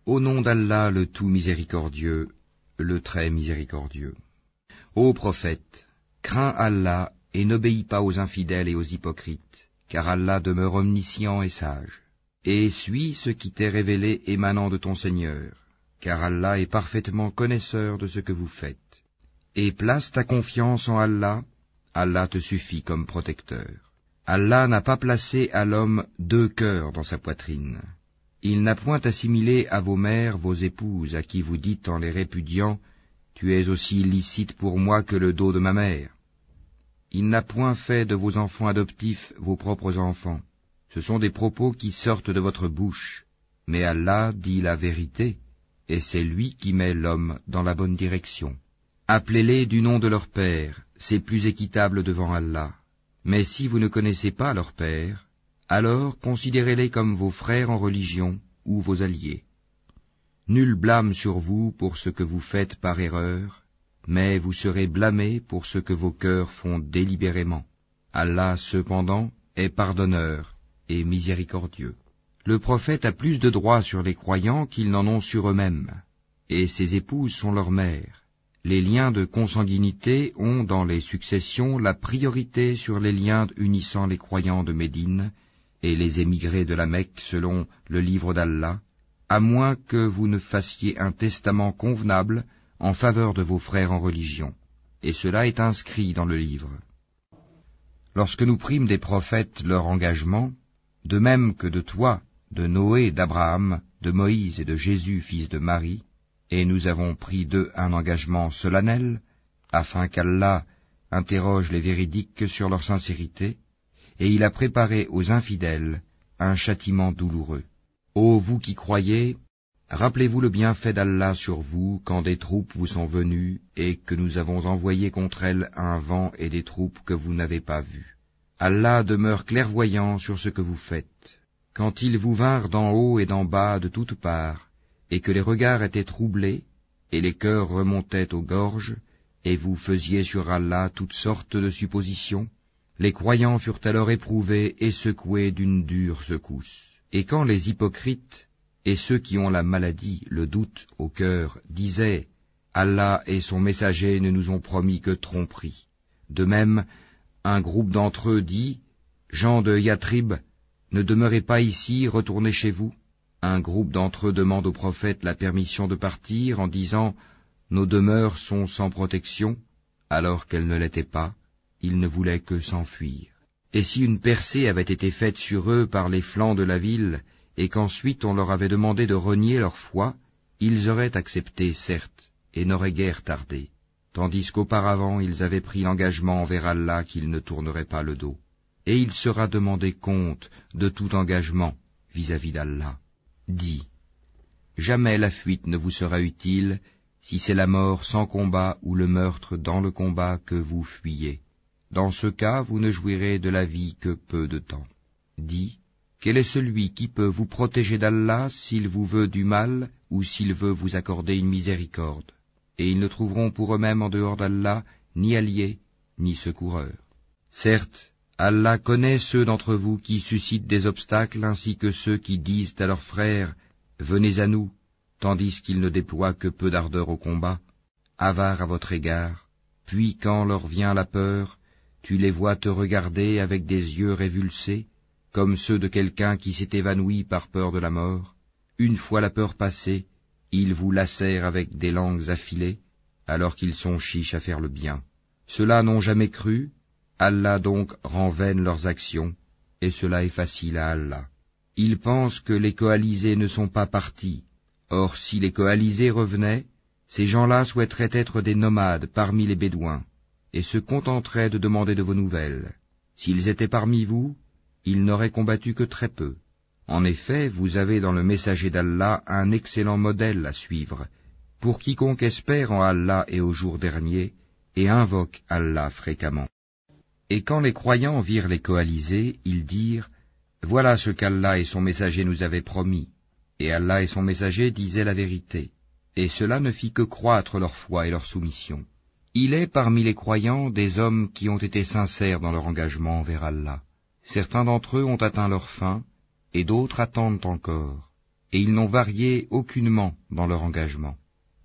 Au nom d'Allah le tout miséricordieux, le très miséricordieux. Ô prophète, crains Allah et n'obéis pas aux infidèles et aux hypocrites, car Allah demeure omniscient et sage. Et suis ce qui t'est révélé émanant de ton Seigneur, car Allah est parfaitement connaisseur de ce que vous faites. Et place ta confiance en Allah, Allah te suffit comme protecteur. Allah n'a pas placé à l'homme deux cœurs dans sa poitrine. Il n'a point assimilé à vos mères vos épouses, à qui vous dites en les répudiant, « Tu es aussi licite pour moi que le dos de ma mère ». Il n'a point fait de vos enfants adoptifs vos propres enfants. Ce sont des propos qui sortent de votre bouche. Mais Allah dit la vérité, et c'est lui qui met l'homme dans la bonne direction. Appelez-les du nom de leur père, c'est plus équitable devant Allah. Mais si vous ne connaissez pas leur père, alors considérez-les comme vos frères en religion ou vos alliés. Nul blâme sur vous pour ce que vous faites par erreur, mais vous serez blâmés pour ce que vos cœurs font délibérément. Allah, cependant, est pardonneur et miséricordieux. Le prophète a plus de droits sur les croyants qu'ils n'en ont sur eux-mêmes, et ses épouses sont leurs mères. Les liens de consanguinité ont, dans les successions, la priorité sur les liens unissant les croyants de Médine et les émigrés de la Mecque selon le livre d'Allah, à moins que vous ne fassiez un testament convenable en faveur de vos frères en religion. Et cela est inscrit dans le livre. Lorsque nous prîmes des prophètes leur engagement, de même que de toi, de Noé, d'Abraham, de Moïse et de Jésus, fils de Marie, et nous avons pris d'eux un engagement solennel, afin qu'Allah interroge les véridiques sur leur sincérité, et il a préparé aux infidèles un châtiment douloureux. Ô vous qui croyez, rappelez-vous le bienfait d'Allah sur vous quand des troupes vous sont venues et que nous avons envoyé contre elles un vent et des troupes que vous n'avez pas vues. Allah demeure clairvoyant sur ce que vous faites. Quand ils vous vinrent d'en haut et d'en bas de toutes parts, et que les regards étaient troublés, et les cœurs remontaient aux gorges, et vous faisiez sur Allah toutes sortes de suppositions, les croyants furent alors éprouvés et secoués d'une dure secousse. Et quand les hypocrites et ceux qui ont la maladie, le doute au cœur, disaient « Allah et son messager ne nous ont promis que tromperie ». De même, un groupe d'entre eux dit « Gens de Yathrib, ne demeurez pas ici, retournez chez vous ». Un groupe d'entre eux demande au prophète la permission de partir en disant « Nos demeures sont sans protection », alors qu'elles ne l'étaient pas, ils ne voulaient que s'enfuir. Et si une percée avait été faite sur eux par les flancs de la ville, et qu'ensuite on leur avait demandé de renier leur foi, ils auraient accepté, certes, et n'auraient guère tardé, tandis qu'auparavant ils avaient pris l'engagement envers Allah qu'ils ne tourneraient pas le dos. Et il sera demandé compte de tout engagement vis-à-vis d'Allah. Dis, jamais la fuite ne vous sera utile si c'est la mort sans combat ou le meurtre dans le combat que vous fuyez. Dans ce cas, vous ne jouirez de la vie que peu de temps. Dis, quel est celui qui peut vous protéger d'Allah s'il vous veut du mal ou s'il veut vous accorder une miséricorde? Et ils ne trouveront pour eux-mêmes en dehors d'Allah ni alliés, ni secoureurs. Certes, Allah connaît ceux d'entre vous qui suscitent des obstacles ainsi que ceux qui disent à leurs frères « Venez à nous », tandis qu'ils ne déploient que peu d'ardeur au combat, avares à votre égard, puis quand leur vient la peur, tu les vois te regarder avec des yeux révulsés, comme ceux de quelqu'un qui s'est évanoui par peur de la mort. Une fois la peur passée, ils vous lacèrent avec des langues affilées, alors qu'ils sont chiches à faire le bien. Ceux-là n'ont jamais cru, Allah donc rend vaines leurs actions, et cela est facile à Allah. Ils pensent que les coalisés ne sont pas partis. Or si les coalisés revenaient, ces gens-là souhaiteraient être des nomades parmi les Bédouins, et se contenteraient de demander de vos nouvelles. S'ils étaient parmi vous, ils n'auraient combattu que très peu. En effet, vous avez dans le messager d'Allah un excellent modèle à suivre, pour quiconque espère en Allah et au jour dernier, et invoque Allah fréquemment. Et quand les croyants virent les coalisés, ils dirent « Voilà ce qu'Allah et son messager nous avaient promis. » Et Allah et son messager disaient la vérité, et cela ne fit que croître leur foi et leur soumission. Il est parmi les croyants des hommes qui ont été sincères dans leur engagement envers Allah. Certains d'entre eux ont atteint leur fin, et d'autres attendent encore. et ils n'ont varié aucunement dans leur engagement,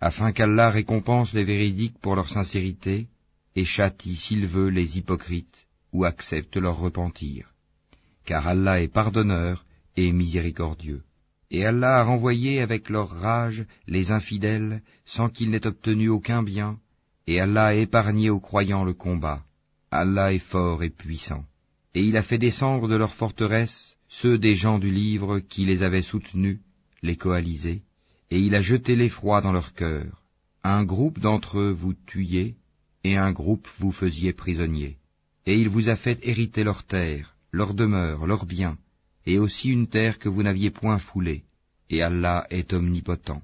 afin qu'Allah récompense les véridiques pour leur sincérité, et châtie s'il veut les hypocrites, ou accepte leur repentir. Car Allah est pardonneur et miséricordieux. Et Allah a renvoyé avec leur rage les infidèles sans qu'ils n'aient obtenu aucun bien, et Allah a épargné aux croyants le combat. Allah est fort et puissant. Et il a fait descendre de leurs forteresses ceux des gens du livre qui les avaient soutenus, les coalisés, et il a jeté l'effroi dans leur cœur. Un groupe d'entre eux vous tuiez, et un groupe vous faisiez prisonniers. Et il vous a fait hériter leurs terres, leurs demeures, leurs biens, et aussi une terre que vous n'aviez point foulée, et Allah est omnipotent.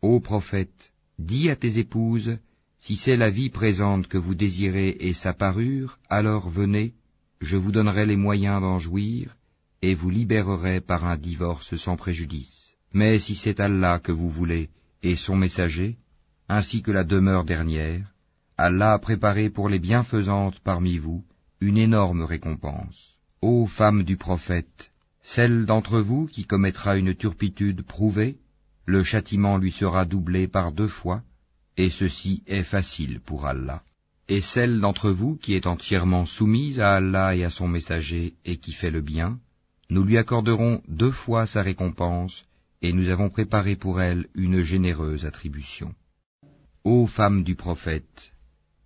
Ô prophète, dis à tes épouses, si c'est la vie présente que vous désirez et sa parure, alors venez, je vous donnerai les moyens d'en jouir, et vous libérerai par un divorce sans préjudice. Mais si c'est Allah que vous voulez, et son messager, ainsi que la demeure dernière, Allah a préparé pour les bienfaisantes parmi vous une énorme récompense. Ô femmes du prophète, celle d'entre vous qui commettra une turpitude prouvée, le châtiment lui sera doublé par 2 fois, et ceci est facile pour Allah. Et celle d'entre vous qui est entièrement soumise à Allah et à son messager et qui fait le bien, nous lui accorderons 2 fois sa récompense, et nous avons préparé pour elle une généreuse attribution. Ô femmes du prophète,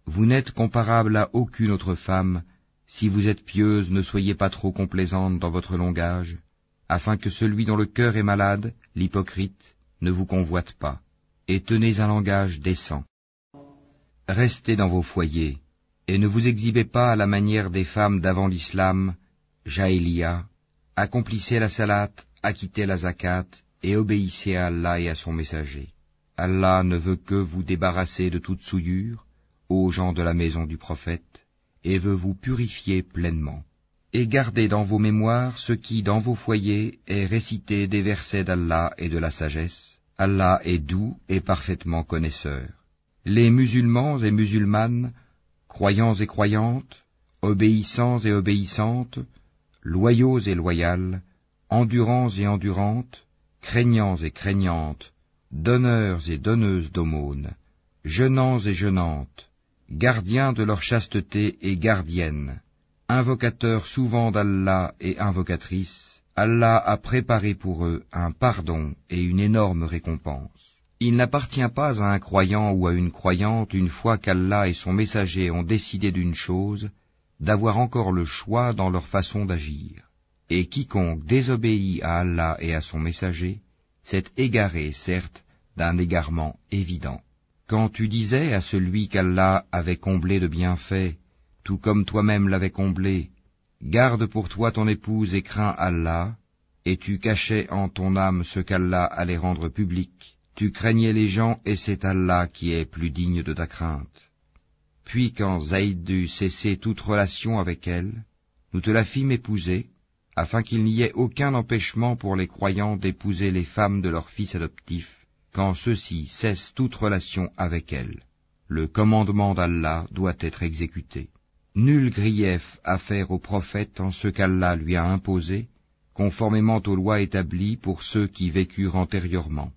vous n'êtes comparables à aucune autre femme. Si vous êtes pieuses, ne soyez pas trop complaisantes dans votre langage, afin que celui dont le cœur est malade, l'hypocrite, ne vous convoite pas, et tenez un langage décent. Restez dans vos foyers, et ne vous exhibez pas à la manière des femmes d'avant l'islam, Jaélia, accomplissez la salate, acquittez la zakat, et obéissez à Allah et à son messager. Allah ne veut que vous débarrasser de toute souillure, ô gens de la maison du prophète, et veut vous purifier pleinement. Et gardez dans vos mémoires ce qui, dans vos foyers, est récité des versets d'Allah et de la sagesse. Allah est doux et parfaitement connaisseur. Les musulmans et musulmanes, croyants et croyantes, obéissants et obéissantes, loyaux et loyales, endurants et endurantes, craignants et craignantes, donneurs et donneuses d'aumônes, jeûnants et jeûnantes, gardiens de leur chasteté et gardiennes, invocateurs souvent d'Allah et invocatrices, Allah a préparé pour eux un pardon et une énorme récompense. Il n'appartient pas à un croyant ou à une croyante, une fois qu'Allah et son messager ont décidé d'une chose, d'avoir encore le choix dans leur façon d'agir. Et quiconque désobéit à Allah et à son messager, s'est égaré, certes, d'un égarement évident. Quand tu disais à celui qu'Allah avait comblé de bienfaits, tout comme toi-même l'avais comblé, garde pour toi ton épouse et crains Allah, et tu cachais en ton âme ce qu'Allah allait rendre public, tu craignais les gens et c'est Allah qui est plus digne de ta crainte. Puis quand Zayd eut cessé toute relation avec elle, nous te la fîmes épouser, afin qu'il n'y ait aucun empêchement pour les croyants d'épouser les femmes de leurs fils adoptifs, quand ceux-ci cessent toute relation avec elles. Le commandement d'Allah doit être exécuté. Nul grief à faire au prophète en ce qu'Allah lui a imposé, conformément aux lois établies pour ceux qui vécurent antérieurement.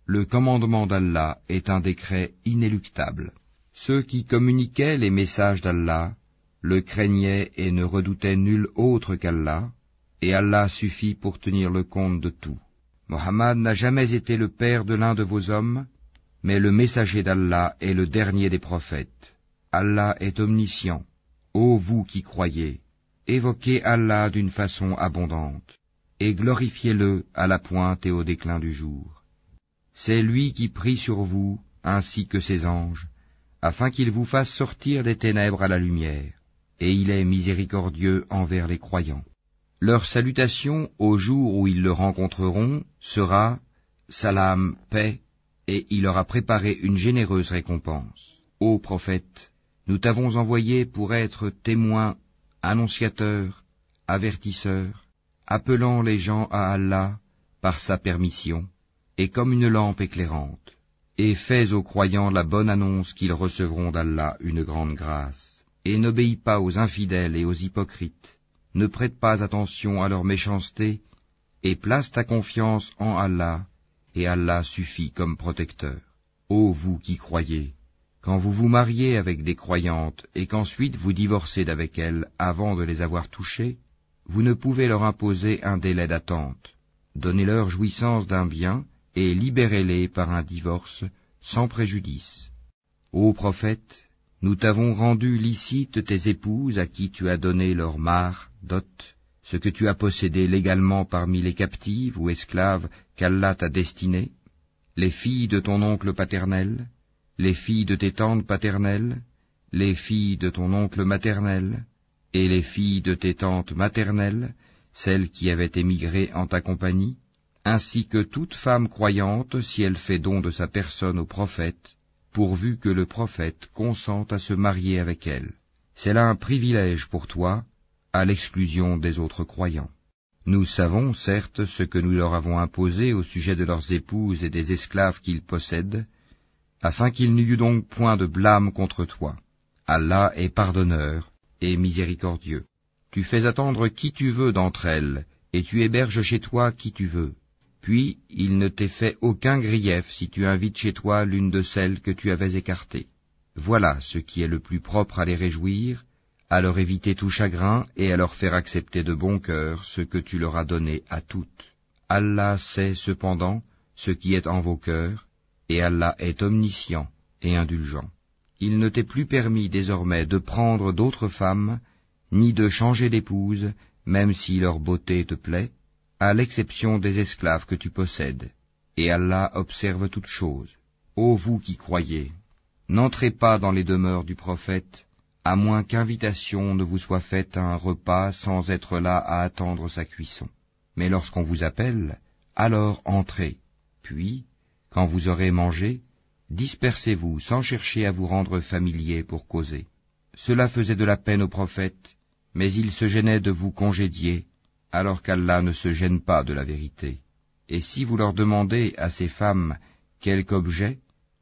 Le commandement d'Allah est un décret inéluctable. Ceux qui communiquaient les messages d'Allah le craignaient et ne redoutaient nul autre qu'Allah, et Allah suffit pour tenir le compte de tout. Mohammed n'a jamais été le père de l'un de vos hommes, mais le messager d'Allah est le dernier des prophètes. Allah est omniscient. Ô vous qui croyez, évoquez Allah d'une façon abondante, et glorifiez-le à la pointe et au déclin du jour. C'est lui qui prie sur vous, ainsi que ses anges, afin qu'il vous fasse sortir des ténèbres à la lumière, et il est miséricordieux envers les croyants. Leur salutation au jour où ils le rencontreront sera « Salam, paix », et il leur a préparé une généreuse récompense. Ô prophète, nous t'avons envoyé pour être témoin, annonciateur, avertisseur, appelant les gens à Allah par sa permission, et comme une lampe éclairante. Et fais aux croyants la bonne annonce qu'ils recevront d'Allah une grande grâce. Et n'obéis pas aux infidèles et aux hypocrites. Ne prête pas attention à leur méchanceté, et place ta confiance en Allah, et Allah suffit comme protecteur. Ô vous qui croyez, quand vous vous mariez avec des croyantes et qu'ensuite vous divorcez d'avec elles avant de les avoir touchées, vous ne pouvez leur imposer un délai d'attente. Donnez-leur jouissance d'un bien et libérez-les par un divorce sans préjudice. Ô prophète, nous t'avons rendu licite tes épouses à qui tu as donné leur mar, dot, ce que tu as possédé légalement parmi les captives ou esclaves qu'Allah t'a destinées, les filles de ton oncle paternel, les filles de tes tantes paternelles, les filles de ton oncle maternel, et les filles de tes tantes maternelles, celles qui avaient émigré en ta compagnie, ainsi que toute femme croyante si elle fait don de sa personne au prophète, pourvu que le prophète consente à se marier avec elle. C'est là un privilège pour toi, à l'exclusion des autres croyants. Nous savons, certes, ce que nous leur avons imposé au sujet de leurs épouses et des esclaves qu'ils possèdent, afin qu'il n'y eût donc point de blâme contre toi. Allah est pardonneur et miséricordieux. Tu fais attendre qui tu veux d'entre elles, et tu héberges chez toi qui tu veux. Puis il ne t'est fait aucun grief si tu invites chez toi l'une de celles que tu avais écartées. Voilà ce qui est le plus propre à les réjouir, à leur éviter tout chagrin et à leur faire accepter de bon cœur ce que tu leur as donné à toutes. Allah sait cependant ce qui est en vos cœurs, et Allah est omniscient et indulgent. Il ne t'est plus permis désormais de prendre d'autres femmes, ni de changer d'épouse, même si leur beauté te plaît, à l'exception des esclaves que tu possèdes. Et Allah observe toutes choses. Ô vous qui croyez, n'entrez pas dans les demeures du prophète, à moins qu'invitation ne vous soit faite à un repas sans être là à attendre sa cuisson. Mais lorsqu'on vous appelle, alors entrez, puis, quand vous aurez mangé, dispersez-vous sans chercher à vous rendre familier pour causer. Cela faisait de la peine au prophète, mais il se gênait de vous congédier, alors qu'Allah ne se gêne pas de la vérité. Et si vous leur demandez à ces femmes quelque objet,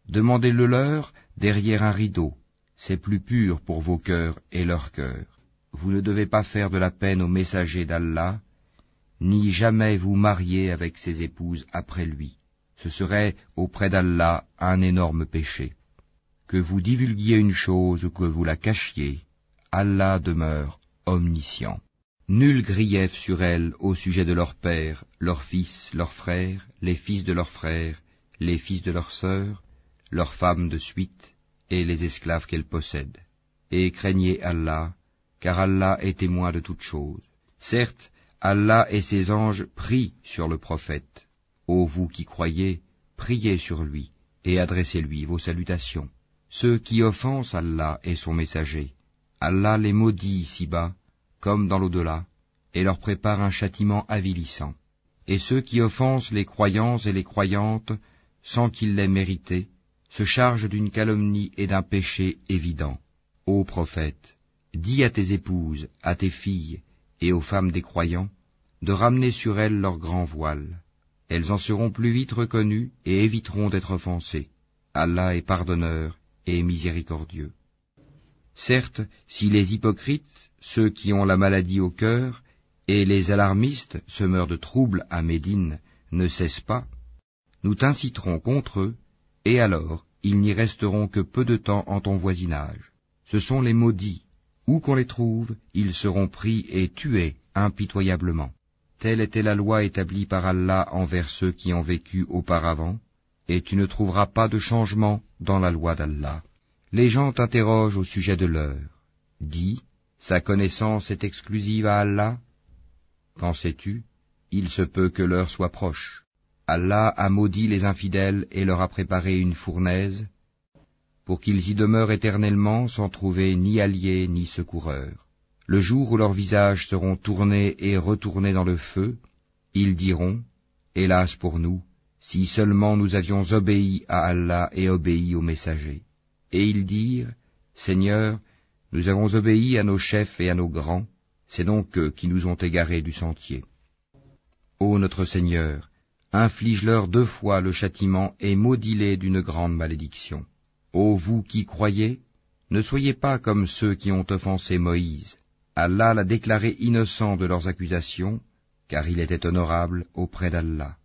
demandez-le leur derrière un rideau, c'est plus pur pour vos cœurs et leurs cœurs. Vous ne devez pas faire de la peine aux messagers d'Allah, ni jamais vous marier avec ses épouses après lui. Ce serait auprès d'Allah un énorme péché. Que vous divulguiez une chose ou que vous la cachiez, Allah demeure omniscient. Nul grief sur elles au sujet de leurs pères, leurs fils, leurs frères, les fils de leurs frères, les fils de leurs sœurs, leurs femmes de suite, et les esclaves qu'elles possèdent. Et craignez Allah, car Allah est témoin de toutes choses. Certes, Allah et ses anges prient sur le prophète. Ô vous qui croyez, priez sur lui, et adressez-lui vos salutations. Ceux qui offensent Allah et son messager, Allah les maudit ici-bas, comme dans l'au-delà, et leur prépare un châtiment avilissant. Et ceux qui offensent les croyants et les croyantes, sans qu'ils l'aient mérité, se chargent d'une calomnie et d'un péché évident. Ô prophète, dis à tes épouses, à tes filles, et aux femmes des croyants, de ramener sur elles leur grand voile. Elles en seront plus vite reconnues et éviteront d'être offensées. Allah est pardonneur et miséricordieux. Certes, si les hypocrites, ceux qui ont la maladie au cœur, et les alarmistes, semeurs de troubles à Médine, ne cessent pas, nous t'inciterons contre eux, et alors ils n'y resteront que peu de temps en ton voisinage. Ce sont les maudits. Où qu'on les trouve, ils seront pris et tués impitoyablement. Telle était la loi établie par Allah envers ceux qui ont vécu auparavant, et tu ne trouveras pas de changement dans la loi d'Allah. Les gens t'interrogent au sujet de l'heure. Dis, sa connaissance est exclusive à Allah. Qu'en sais-tu? Il se peut que l'heure soit proche. Allah a maudit les infidèles et leur a préparé une fournaise, pour qu'ils y demeurent éternellement sans trouver ni alliés ni secoureurs. Le jour où leurs visages seront tournés et retournés dans le feu, ils diront, hélas pour nous, si seulement nous avions obéi à Allah et obéi aux messagers. Et ils dirent, Seigneur, nous avons obéi à nos chefs et à nos grands, c'est donc eux qui nous ont égarés du sentier. Ô notre Seigneur, inflige-leur 2 fois le châtiment et maudis-les d'une grande malédiction. Ô vous qui croyez, ne soyez pas comme ceux qui ont offensé Moïse. Allah l'a déclaré innocent de leurs accusations, car il était honorable auprès d'Allah.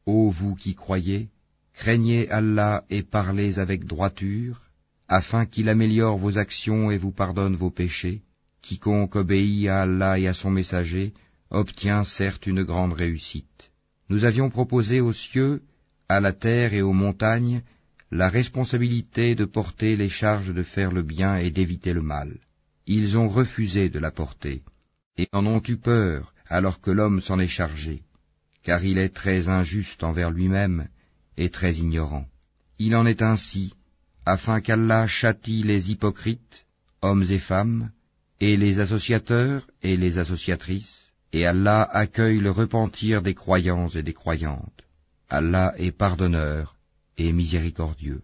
Ô vous qui croyez, craignez Allah et parlez avec droiture, afin qu'il améliore vos actions et vous pardonne vos péchés. Quiconque obéit à Allah et à son messager obtient certes une grande réussite. Nous avions proposé aux cieux, à la terre et aux montagnes la responsabilité de porter les charges de faire le bien et d'éviter le mal. Ils ont refusé de la porter, et en ont eu peur alors que l'homme s'en est chargé, car il est très injuste envers lui-même et très ignorant. Il en est ainsi, afin qu'Allah châtie les hypocrites, hommes et femmes, et les associateurs et les associatrices, et Allah accueille le repentir des croyants et des croyantes. Allah est pardonneur et miséricordieux.